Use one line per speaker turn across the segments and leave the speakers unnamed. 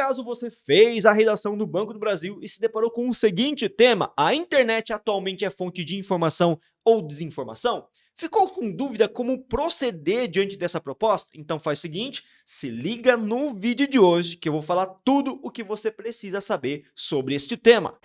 acaso você fez a redação do Banco do Brasil e se deparou com o seguinte tema: a internet atualmente é fonte de informação ou desinformação? Ficou com dúvida como proceder diante dessa proposta? Então faz o seguinte, se liga no vídeo de hoje que eu vou falar tudo o que você precisa saber sobre este tema.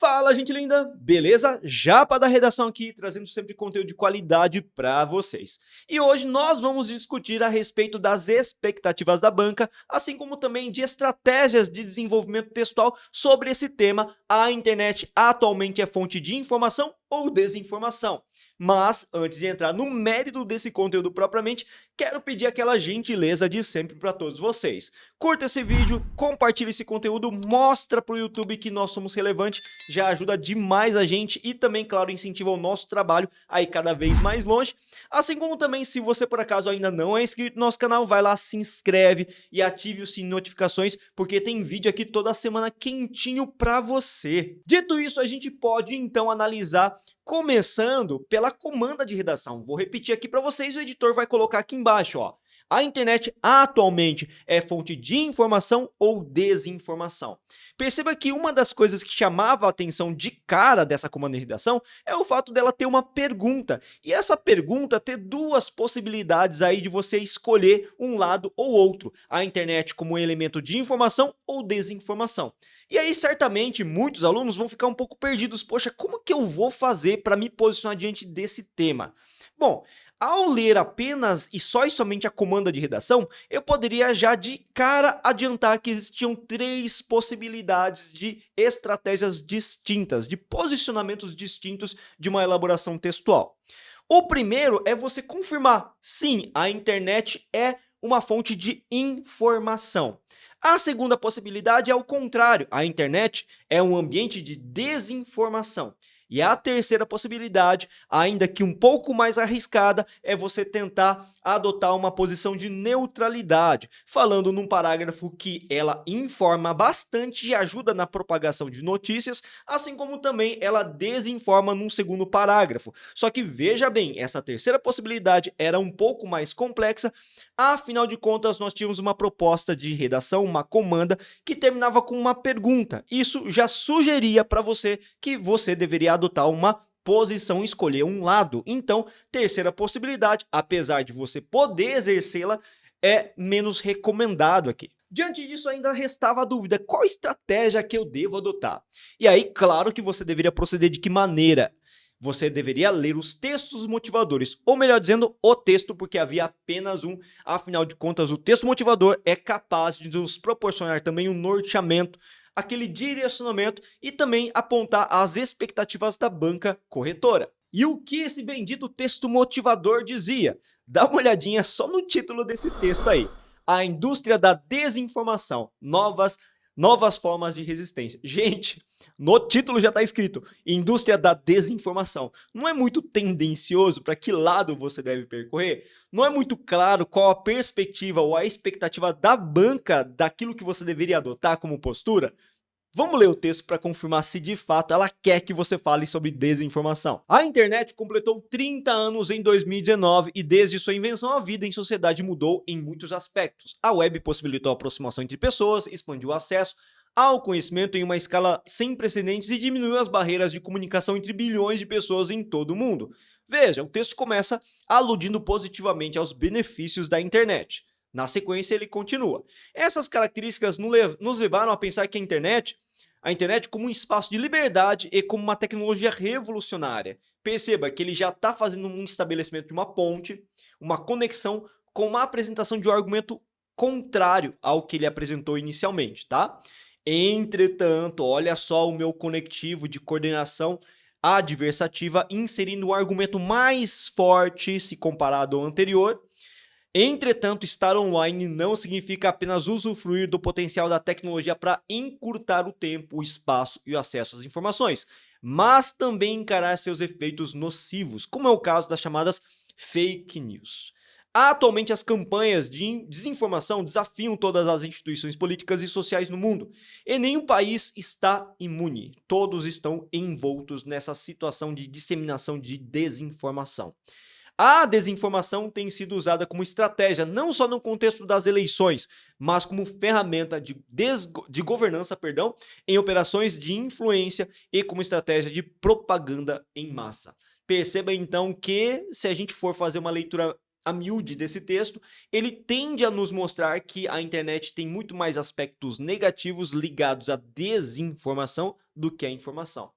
Fala, gente linda! Beleza? Japa da redação aqui, trazendo sempre conteúdo de qualidade para vocês. E hoje nós vamos discutir a respeito das expectativas da banca, assim como também de estratégias de desenvolvimento textual sobre esse tema: a internet atualmente é fonte de informação ou desinformação. Mas, antes de entrar no mérito desse conteúdo propriamente, quero pedir aquela gentileza de sempre para todos vocês. Curta esse vídeo, compartilhe esse conteúdo, mostra para o YouTube que nós somos relevantes, já ajuda demais a gente e também, claro, incentiva o nosso trabalho a ir cada vez mais longe. Assim como também, se você por acaso ainda não é inscrito no nosso canal, vai lá, se inscreve e ative o sininho de notificações, porque tem vídeo aqui toda semana quentinho para você. Dito isso, a gente pode então analisar começando pela comanda de redação. Vou repetir aqui para vocês, o editor vai colocar aqui embaixo, ó. A internet atualmente é fonte de informação ou desinformação? Perceba que uma das coisas que chamava a atenção de cara dessa comanda de redação é o fato dela ter uma pergunta. E essa pergunta ter duas possibilidades aí de você escolher um lado ou outro. A internet como elemento de informação ou desinformação. E aí, certamente, muitos alunos vão ficar um pouco perdidos. Poxa, como que eu vou fazer para me posicionar diante desse tema? Bom, ao ler apenas e somente a comanda de redação, eu poderia já de cara adiantar que existiam três possibilidades de estratégias distintas, de posicionamentos distintos de uma elaboração textual. O primeiro é você confirmar, sim, a internet é uma fonte de informação. A segunda possibilidade é o contrário, a internet é um ambiente de desinformação. E a terceira possibilidade, ainda que um pouco mais arriscada, é você tentar adotar uma posição de neutralidade, falando num parágrafo que ela informa bastante e ajuda na propagação de notícias, assim como também ela desinforma num segundo parágrafo. Só que veja bem, essa terceira possibilidade era um pouco mais complexa, afinal de contas nós tínhamos uma proposta de redação, uma comanda, que terminava com uma pergunta. Isso já sugeria para você que você deveria adotar uma posição, escolher um lado. Então, terceira possibilidade, apesar de você poder exercê-la, é menos recomendado aqui. Diante disso, ainda restava a dúvida: qual estratégia que eu devo adotar? E aí, claro que você deveria proceder de que maneira? Você deveria ler os textos motivadores, ou melhor dizendo, o texto, porque havia apenas um. Afinal de contas, o texto motivador é capaz de nos proporcionar também um norteamento, aquele direcionamento e também apontar as expectativas da banca corretora. E o que esse bendito texto motivador dizia? Dá uma olhadinha só no título desse texto aí. A indústria da desinformação, novas formas de resistência. Gente, no título já está escrito indústria da desinformação. Não é muito tendencioso para que lado você deve percorrer? Não é muito claro qual a perspectiva ou a expectativa da banca daquilo que você deveria adotar como postura? Vamos ler o texto para confirmar se de fato ela quer que você fale sobre desinformação. A internet completou 30 anos em 2019 e desde sua invenção a vida em sociedade mudou em muitos aspectos. A web possibilitou a aproximação entre pessoas, expandiu o acesso ao conhecimento em uma escala sem precedentes e diminuiu as barreiras de comunicação entre bilhões de pessoas em todo o mundo. Veja, o texto começa aludindo positivamente aos benefícios da internet. Na sequência, ele continua. Essas características nos levaram a pensar que a internet como um espaço de liberdade e como uma tecnologia revolucionária. Perceba que ele já está fazendo um estabelecimento de uma ponte, uma conexão com uma apresentação de um argumento contrário ao que ele apresentou inicialmente, tá? Entretanto, olha só o meu conectivo de coordenação adversativa inserindo um argumento mais forte se comparado ao anterior. Entretanto, estar online não significa apenas usufruir do potencial da tecnologia para encurtar o tempo, o espaço e o acesso às informações, mas também encarar seus efeitos nocivos, como é o caso das chamadas fake news. Atualmente, as campanhas de desinformação desafiam todas as instituições políticas e sociais no mundo, e nenhum país está imune. Todos estão envoltos nessa situação de disseminação de desinformação. A desinformação tem sido usada como estratégia não só no contexto das eleições, mas como ferramenta de governança, em operações de influência e como estratégia de propaganda em massa. Perceba então que, se a gente for fazer uma leitura a miúde desse texto, ele tende a nos mostrar que a internet tem muito mais aspectos negativos ligados à desinformação do que à informação.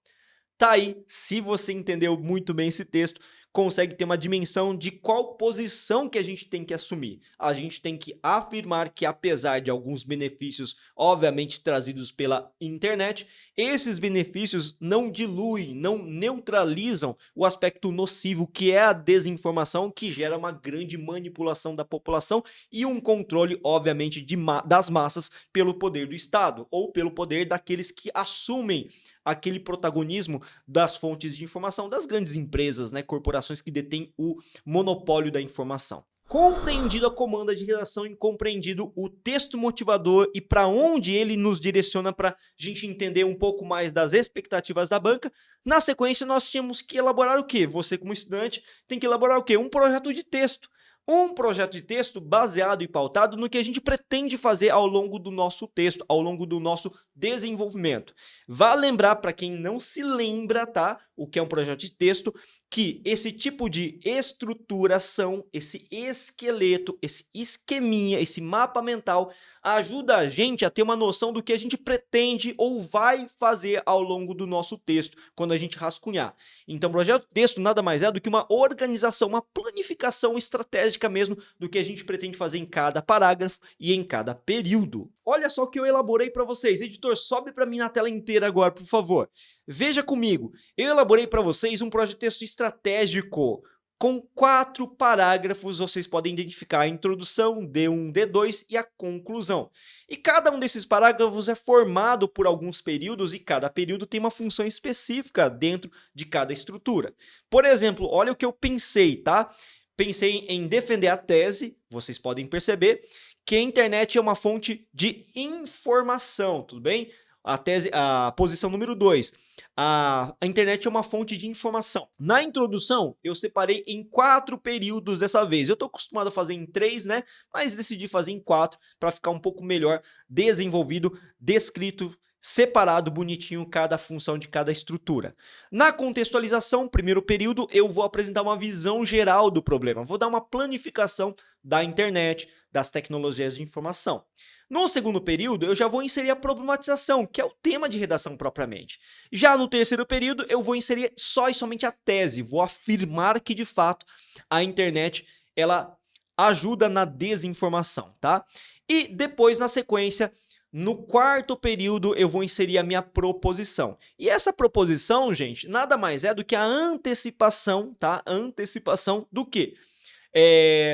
Tá aí, se você entendeu muito bem esse texto, consegue ter uma dimensão de qual posição que a gente tem que assumir. A gente tem que afirmar que, apesar de alguns benefícios obviamente trazidos pela internet, esses benefícios não diluem, não neutralizam o aspecto nocivo que é a desinformação, que gera uma grande manipulação da população e um controle obviamente das massas pelo poder do Estado ou pelo poder daqueles que assumem aquele protagonismo das fontes de informação, das grandes empresas, né, corporações que detêm o monopólio da informação. Compreendido a comanda de redação e compreendido o texto motivador e para onde ele nos direciona para a gente entender um pouco mais das expectativas da banca, na sequência nós tínhamos que elaborar o quê? Você, como estudante, tem que elaborar o quê? Um projeto de texto. Um projeto de texto baseado e pautado no que a gente pretende fazer ao longo do nosso texto, ao longo do nosso desenvolvimento. Vale lembrar, para quem não se lembra, tá? O que é um projeto de texto, que esse tipo de estruturação, esse esqueleto, esse esqueminha, esse mapa mental, ajuda a gente a ter uma noção do que a gente pretende ou vai fazer ao longo do nosso texto, quando a gente rascunhar. Então, projeto de texto nada mais é do que uma organização, uma planificação estratégica mesmo do que a gente pretende fazer em cada parágrafo e em cada período. Olha só o que eu elaborei para vocês. Editor, sobe para mim na tela inteira agora, por favor. Veja comigo. Eu elaborei para vocês um projeto de texto estratégico com 4 parágrafos. Vocês podem identificar a introdução, D1, D2 e a conclusão. E cada um desses parágrafos é formado por alguns períodos e cada período tem uma função específica dentro de cada estrutura. Por exemplo, olha o que eu pensei, tá? Pensei em defender a tese, vocês podem perceber que a internet é uma fonte de informação, tudo bem? A posição número 2, a internet é uma fonte de informação. Na introdução, eu separei em 4 períodos dessa vez. Eu estou acostumado a fazer em 3, né? Mas decidi fazer em 4 para ficar um pouco melhor desenvolvido, descrito, separado, bonitinho, cada função de cada estrutura. Na contextualização, primeiro período, eu vou apresentar uma visão geral do problema. Vou dar uma planificação da internet, das tecnologias de informação. No segundo período, eu já vou inserir a problematização, que é o tema de redação propriamente. Já no terceiro período, eu vou inserir só e somente a tese. Vou afirmar que, de fato, a internet ela ajuda na desinformação, tá? E depois, na sequência, no quarto período, eu vou inserir a minha proposição. E essa proposição, gente, nada mais é do que a antecipação, tá? Antecipação do quê?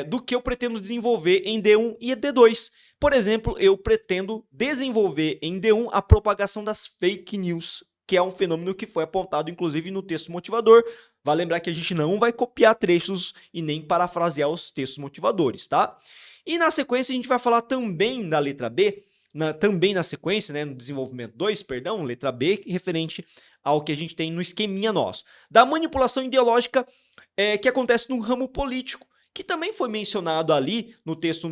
Do que eu pretendo desenvolver em D1 e D2. Por exemplo, eu pretendo desenvolver em D1 a propagação das fake news, que é um fenômeno que foi apontado, inclusive, no texto motivador. Vale lembrar que a gente não vai copiar trechos e nem parafrasear os textos motivadores, tá? E na sequência, a gente vai falar também da letra B, também na sequência, né, no desenvolvimento 2, perdão, letra B, referente ao que a gente tem no esqueminha nosso. Da manipulação ideológica que acontece no ramo político, que também foi mencionado ali no texto,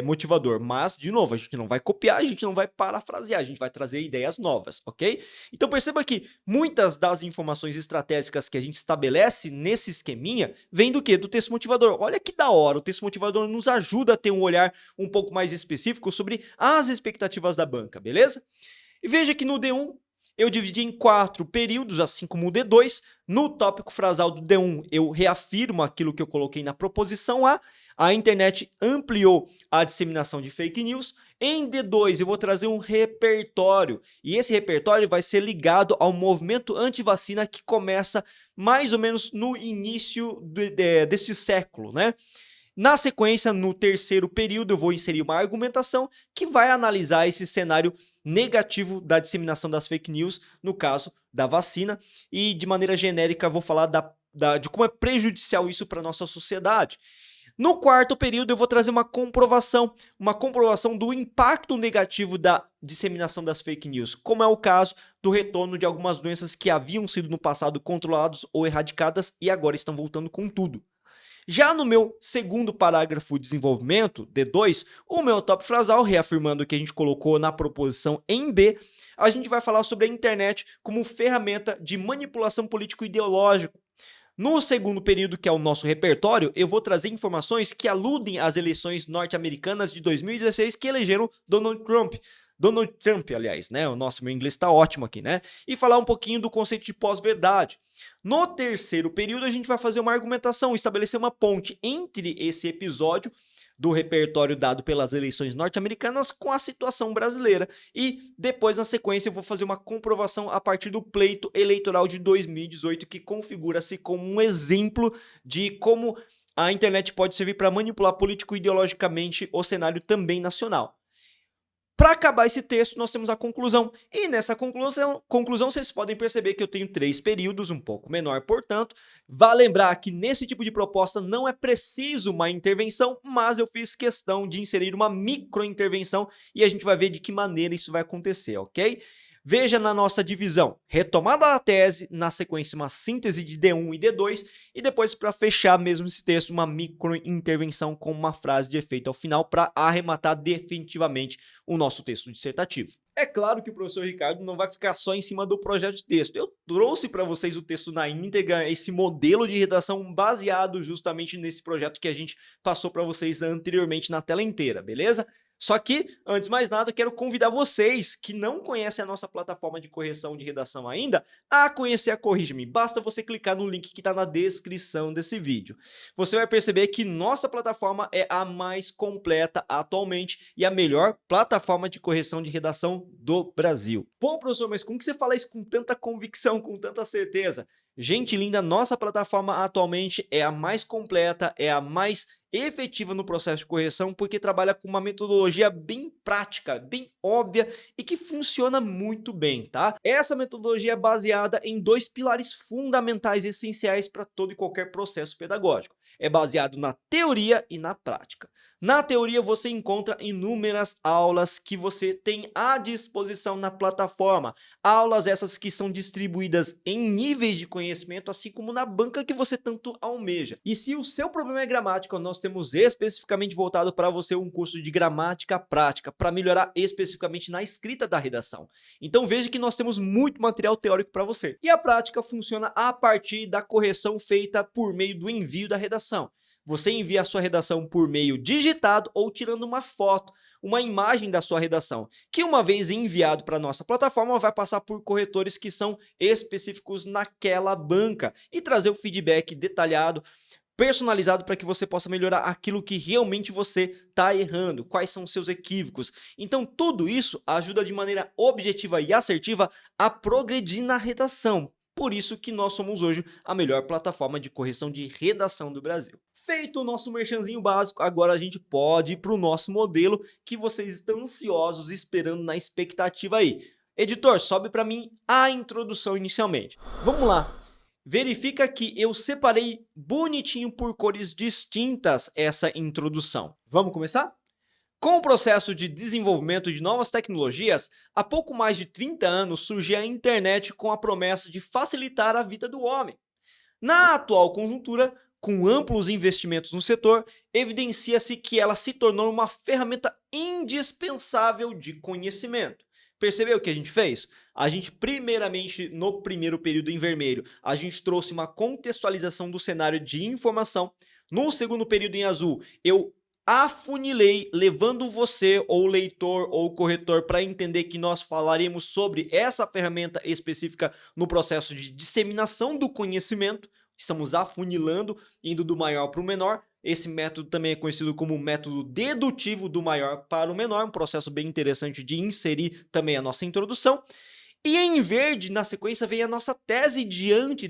motivador. Mas, de novo, a gente não vai copiar, a gente não vai parafrasear, a gente vai trazer ideias novas, ok? Então perceba que muitas das informações estratégicas que a gente estabelece nesse esqueminha vem do quê? Do texto motivador. Olha que da hora, o texto motivador nos ajuda a ter um olhar um pouco mais específico sobre as expectativas da banca, beleza? E veja que no D1, eu dividi em 4 períodos, assim como o D2. No tópico frasal do D1, eu reafirmo aquilo que eu coloquei na proposição A. A internet ampliou a disseminação de fake news. Em D2, eu vou trazer um repertório. E esse repertório vai ser ligado ao movimento anti-vacina que começa mais ou menos no início desse século, né? Na sequência, no terceiro período, eu vou inserir uma argumentação que vai analisar esse cenário negativo da disseminação das fake news, no caso da vacina, e de maneira genérica vou falar de como é prejudicial isso para a nossa sociedade. No quarto período, eu vou trazer uma comprovação do impacto negativo da disseminação das fake news, como é o caso do retorno de algumas doenças que haviam sido no passado controladas ou erradicadas e agora estão voltando com tudo. Já no meu segundo parágrafo de desenvolvimento, D2, o meu top frasal, reafirmando o que a gente colocou na proposição em B, a gente vai falar sobre a internet como ferramenta de manipulação político-ideológica. No segundo período, que é o nosso repertório, eu vou trazer informações que aludem às eleições norte-americanas de 2016 que elegeram Donald Trump. Donald Trump, aliás, né? Meu inglês tá ótimo aqui, né? E falar um pouquinho do conceito de pós-verdade. No terceiro período, a gente vai fazer uma argumentação, estabelecer uma ponte entre esse episódio do repertório dado pelas eleições norte-americanas com a situação brasileira. E depois, na sequência, eu vou fazer uma comprovação a partir do pleito eleitoral de 2018, que configura-se como um exemplo de como a internet pode servir para manipular político-ideologicamente o cenário também nacional. Para acabar esse texto, nós temos a conclusão. E nessa conclusão, vocês podem perceber que eu tenho 3 períodos, um pouco menor, portanto. Vale lembrar que nesse tipo de proposta não é preciso uma intervenção, mas eu fiz questão de inserir uma microintervenção e a gente vai ver de que maneira isso vai acontecer, ok? Veja na nossa divisão, retomada da tese, na sequência uma síntese de D1 e D2, e depois, para fechar mesmo esse texto, uma microintervenção com uma frase de efeito ao final para arrematar definitivamente o nosso texto dissertativo. É claro que o professor Ricardo não vai ficar só em cima do projeto de texto. Eu trouxe para vocês o texto na íntegra, esse modelo de redação baseado justamente nesse projeto que a gente passou para vocês anteriormente na tela inteira, beleza? Só que, antes de mais nada, quero convidar vocês que não conhecem a nossa plataforma de correção de redação ainda a conhecer a Corrige-me. Basta você clicar no link que está na descrição desse vídeo. Você vai perceber que nossa plataforma é a mais completa atualmente e a melhor plataforma de correção de redação do Brasil. Pô, professor, mas como que você fala isso com tanta convicção, com tanta certeza? Gente linda, nossa plataforma atualmente é a mais completa, é a mais efetiva no processo de correção, porque trabalha com uma metodologia bem prática, bem óbvia e que funciona muito bem, tá? Essa metodologia é baseada em 2 pilares fundamentais essenciais para todo e qualquer processo pedagógico. É baseado na teoria e na prática. Na teoria, você encontra inúmeras aulas que você tem à disposição na plataforma. Aulas essas que são distribuídas em níveis de conhecimento, assim como na banca que você tanto almeja. E se o seu problema é gramática, nós temos especificamente voltado para você um curso de gramática prática, para melhorar especificamente na escrita da redação. Então veja que nós temos muito material teórico para você. E a prática funciona a partir da correção feita por meio do envio da redação. Você envia a sua redação por meio digitado ou tirando uma foto, uma imagem da sua redação, que uma vez enviado para a nossa plataforma vai passar por corretores que são específicos naquela banca e trazer o feedback detalhado, personalizado para que você possa melhorar aquilo que realmente você está errando, quais são os seus equívocos. Então tudo isso ajuda de maneira objetiva e assertiva a progredir na redação. Por isso que nós somos hoje a melhor plataforma de correção de redação do Brasil. Feito o nosso merchanzinho básico, agora a gente pode ir para o nosso modelo que vocês estão ansiosos esperando na expectativa aí. Editor, sobe para mim a introdução inicialmente. Vamos lá. Verifica que eu separei bonitinho por cores distintas essa introdução. Vamos começar? Com o processo de desenvolvimento de novas tecnologias, há pouco mais de 30 anos surgiu a internet com a promessa de facilitar a vida do homem. Na atual conjuntura, com amplos investimentos no setor, evidencia-se que ela se tornou uma ferramenta indispensável de conhecimento. Percebeu o que a gente fez? A gente, primeiramente, no primeiro período em vermelho, a gente trouxe uma contextualização do cenário de informação. No segundo período em azul, eu afunilei, levando você, ou leitor, ou corretor, para entender que nós falaremos sobre essa ferramenta específica no processo de disseminação do conhecimento. Estamos afunilando, indo do maior para o menor. Esse método também é conhecido como método dedutivo do maior para o menor, um processo bem interessante de inserir também a nossa introdução. E em verde, na sequência, vem a nossa tese diante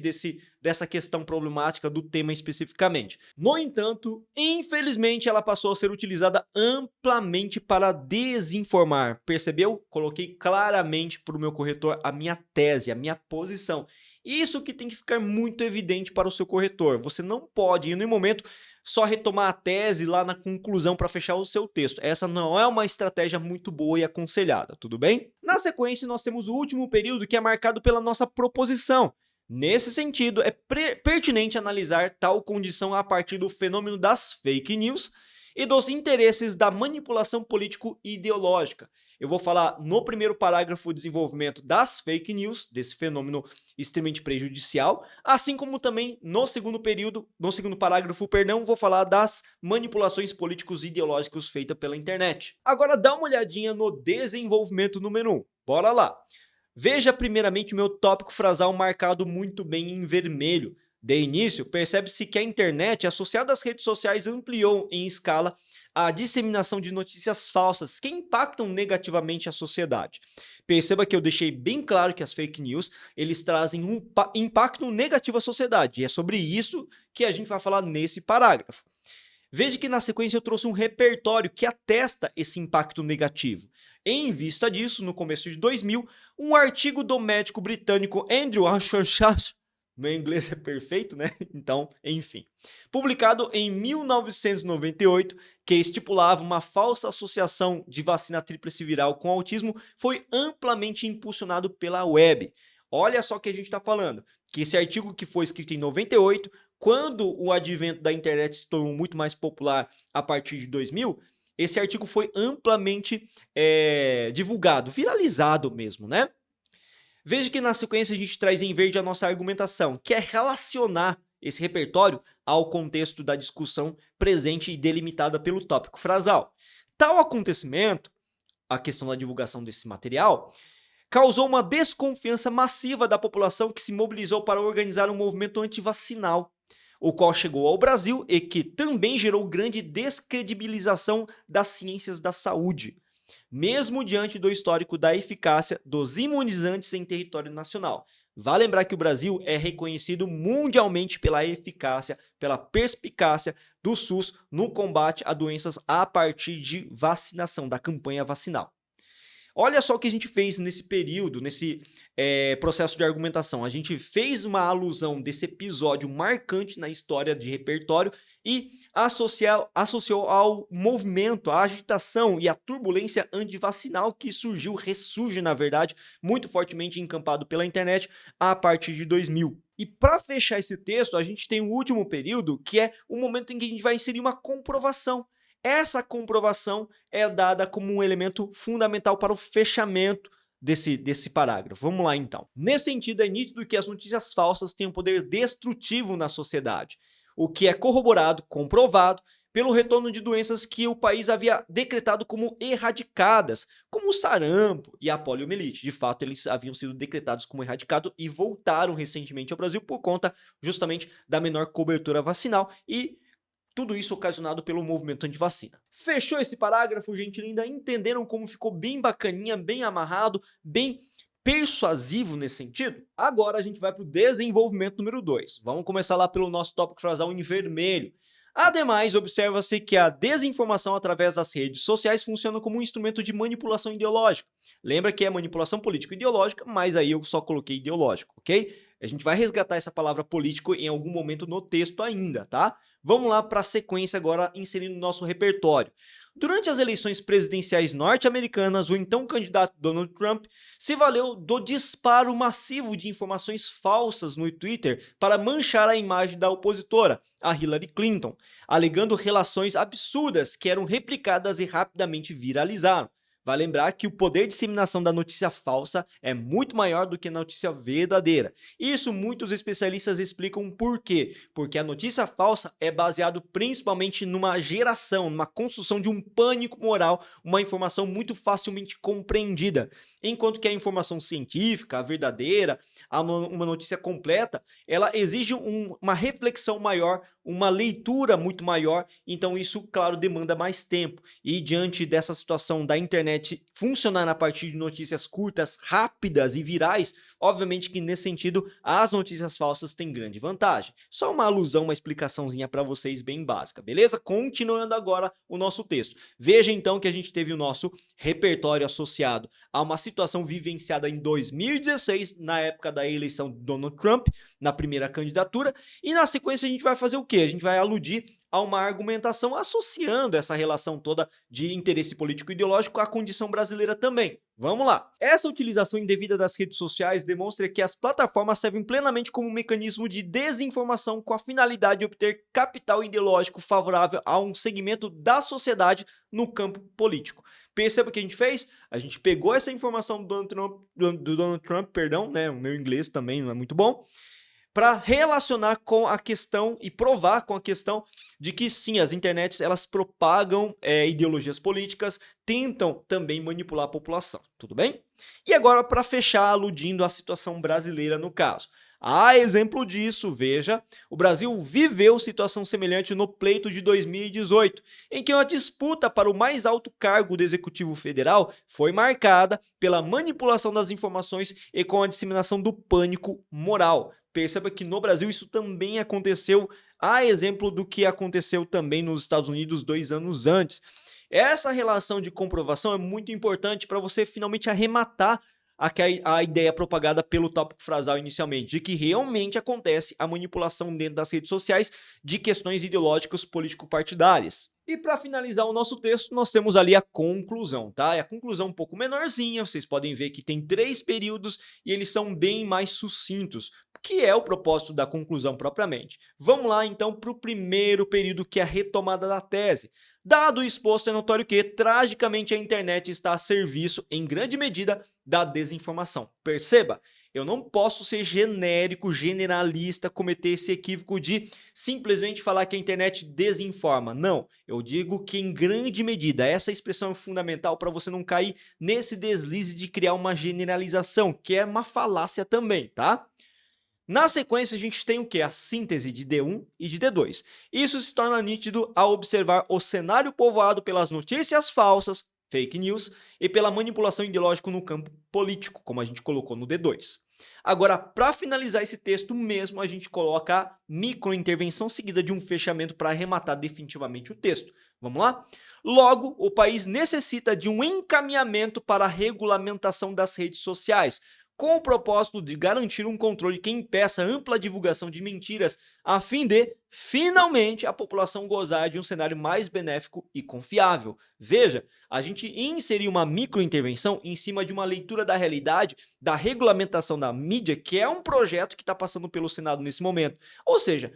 dessa questão problemática do tema especificamente. No entanto, infelizmente, ela passou a ser utilizada amplamente para desinformar. Percebeu? Coloquei claramente para o meu corretor a minha tese, a minha posição. Isso que tem que ficar muito evidente para o seu corretor. Você não pode, no momento, só retomar a tese lá na conclusão para fechar o seu texto. Essa não é uma estratégia muito boa e aconselhada, tudo bem? Na sequência, nós temos o último período que é marcado pela nossa proposição. Nesse sentido, é pertinente analisar tal condição a partir do fenômeno das fake news e dos interesses da manipulação político-ideológica. Eu vou falar no primeiro parágrafo o desenvolvimento das fake news, desse fenômeno extremamente prejudicial, assim como também no segundo parágrafo, vou falar das manipulações políticos ideológicas feitas pela internet. Agora dá uma olhadinha no desenvolvimento número 1. Bora lá! Veja primeiramente o meu tópico frasal marcado muito bem em vermelho. De início, percebe-se que a internet, associada às redes sociais, ampliou em escala a disseminação de notícias falsas que impactam negativamente a sociedade. Perceba que eu deixei bem claro que as fake news, eles trazem um impacto negativo à sociedade, e é sobre isso que a gente vai falar nesse parágrafo. Veja que na sequência eu trouxe um repertório que atesta esse impacto negativo. Em vista disso, no começo de 2000, um artigo do médico britânico Andrew Ashurst, meu inglês é perfeito, né? Então, enfim. Publicado em 1998, que estipulava uma falsa associação de vacina tríplice viral com autismo, foi amplamente impulsionado pela web. Olha só o que a gente está falando, que esse artigo que foi escrito em 98, quando o advento da internet se tornou muito mais popular a partir de 2000, esse artigo foi amplamente divulgado, viralizado mesmo, né? Veja que na sequência a gente traz em verde a nossa argumentação, que é relacionar esse repertório ao contexto da discussão presente e delimitada pelo tópico frasal. Tal acontecimento, a questão da divulgação desse material, causou uma desconfiança massiva da população que se mobilizou para organizar um movimento antivacinal, o qual chegou ao Brasil e que também gerou grande descredibilização das ciências da saúde, mesmo diante do histórico da eficácia dos imunizantes em território nacional. Vale lembrar que o Brasil é reconhecido mundialmente pela eficácia, pela perspicácia do SUS no combate a doenças a partir de vacinação, da campanha vacinal. Olha só o que a gente fez nesse período, nesse processo de argumentação. A gente fez uma alusão desse episódio marcante na história de repertório e associou ao movimento, à agitação e à turbulência antivacinal que ressurge, na verdade, muito fortemente encampado pela internet a partir de 2000. E para fechar esse texto, a gente tem o último período, que é o momento em que a gente vai inserir uma comprovação. Essa comprovação é dada como um elemento fundamental para o fechamento desse parágrafo. Vamos lá então. Nesse sentido, é nítido que as notícias falsas têm um poder destrutivo na sociedade, o que é corroborado, comprovado, pelo retorno de doenças que o país havia decretado como erradicadas, como o sarampo e a poliomielite. De fato, eles haviam sido decretados como erradicados e voltaram recentemente ao Brasil por conta justamente da menor cobertura vacinal e tudo isso ocasionado pelo movimento antivacina. Fechou esse parágrafo, gente linda? Entenderam como ficou bem bacaninha, bem amarrado, bem persuasivo nesse sentido? Agora a gente vai para o desenvolvimento número 2. Vamos começar lá pelo nosso tópico frasal em vermelho. Ademais, observa-se que a desinformação através das redes sociais funciona como um instrumento de manipulação ideológica. Lembra que é manipulação político-ideológica, mas aí eu só coloquei ideológico, ok? A gente vai resgatar essa palavra político em algum momento no texto ainda, tá? Vamos lá para a sequência agora, inserindo no nosso repertório. Durante as eleições presidenciais norte-americanas, o então candidato Donald Trump se valeu do disparo massivo de informações falsas no Twitter para manchar a imagem da opositora, a Hillary Clinton, alegando relações absurdas que eram replicadas e rapidamente viralizaram. Vai lembrar que o poder de disseminação da notícia falsa é muito maior do que a notícia verdadeira. Isso muitos especialistas explicam por quê. Porque a notícia falsa é baseado principalmente numa geração, numa construção de um pânico moral, uma informação muito facilmente compreendida. Enquanto que a informação científica, a verdadeira, uma notícia completa, ela exige uma reflexão maior, uma leitura muito maior, então isso, claro, demanda mais tempo. E diante dessa situação da internet funcionar a partir de notícias curtas, rápidas e virais, obviamente que nesse sentido as notícias falsas têm grande vantagem. Só uma alusão, uma explicaçãozinha para vocês bem básica, beleza? Continuando agora o nosso texto. Veja então que a gente teve o nosso repertório associado a uma situação vivenciada em 2016, na época da eleição de Donald Trump, na primeira candidatura, e na sequência a gente vai fazer o quê? A gente vai aludir a uma argumentação associando essa relação toda de interesse político e ideológico à condição brasileira também. Vamos lá! Essa utilização indevida das redes sociais demonstra que as plataformas servem plenamente como um mecanismo de desinformação com a finalidade de obter capital ideológico favorável a um segmento da sociedade no campo político. Perceba o que a gente fez? A gente pegou essa informação do Donald Trump, né? O meu inglês também não é muito bom, para relacionar com a questão e provar com a questão de que sim, as internets elas propagam ideologias políticas, tentam também manipular a população, tudo bem? E agora para fechar, aludindo à situação brasileira no caso. A exemplo disso, veja, o Brasil viveu situação semelhante no pleito de 2018, em que uma disputa para o mais alto cargo do Executivo Federal foi marcada pela manipulação das informações e com a disseminação do pânico moral. Perceba que no Brasil isso também aconteceu, a exemplo do que aconteceu também nos Estados Unidos 2 anos antes. Essa relação de comprovação é muito importante para você finalmente arrematar a ideia propagada pelo tópico frasal inicialmente, de que realmente acontece a manipulação dentro das redes sociais de questões ideológicas político-partidárias. E para finalizar o nosso texto, nós temos ali a conclusão, tá? É a conclusão um pouco menorzinha, vocês podem ver que tem 3 períodos e eles são bem mais sucintos, que é o propósito da conclusão propriamente. Vamos lá então para o primeiro período, que é a retomada da tese. Dado o exposto, é notório que, tragicamente, a internet está a serviço, em grande medida, da desinformação. Perceba, eu não posso ser genérico, generalista, cometer esse equívoco de simplesmente falar que a internet desinforma. Não, eu digo que em grande medida, essa expressão é fundamental para você não cair nesse deslize de criar uma generalização, que é uma falácia também, tá? Na sequência, a gente tem o que? A síntese de D1 e de D2. Isso se torna nítido ao observar o cenário povoado pelas notícias falsas, fake news, e pela manipulação ideológica no campo político, como a gente colocou no D2. Agora, para finalizar esse texto mesmo, a gente coloca a microintervenção seguida de um fechamento para arrematar definitivamente o texto. Vamos lá? Logo, o país necessita de um encaminhamento para a regulamentação das redes sociais, com o propósito de garantir um controle que impeça a ampla divulgação de mentiras, a fim de, finalmente, a população gozar de um cenário mais benéfico e confiável. Veja, a gente inseriu uma microintervenção em cima de uma leitura da realidade, da regulamentação da mídia, que é um projeto que está passando pelo Senado nesse momento. Ou seja,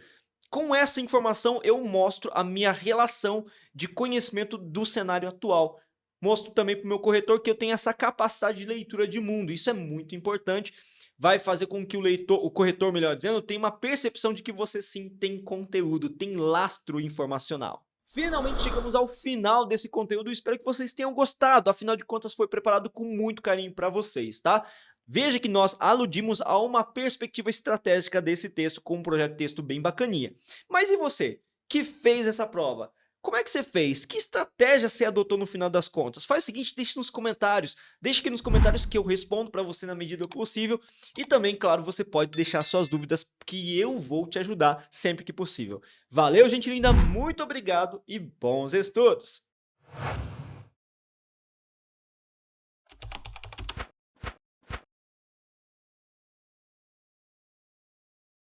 com essa informação eu mostro a minha relação de conhecimento do cenário atual. Mostro também para o meu corretor que eu tenho essa capacidade de leitura de mundo. Isso é muito importante. Vai fazer com que o corretor, melhor dizendo, tenha uma percepção de que você sim tem conteúdo, tem lastro informacional. Finalmente chegamos ao final desse conteúdo. Espero que vocês tenham gostado. Afinal de contas, foi preparado com muito carinho para vocês, tá? Veja que nós aludimos a uma perspectiva estratégica desse texto com um projeto de texto bem bacaninha. Mas e você, que fez essa prova? Como é que você fez? Que estratégia você adotou no final das contas? Faz o seguinte, deixe nos comentários. Deixe aqui nos comentários que eu respondo para você na medida do possível. E também, claro, você pode deixar suas dúvidas que eu vou te ajudar sempre que possível. Valeu, gente linda, muito obrigado e bons estudos!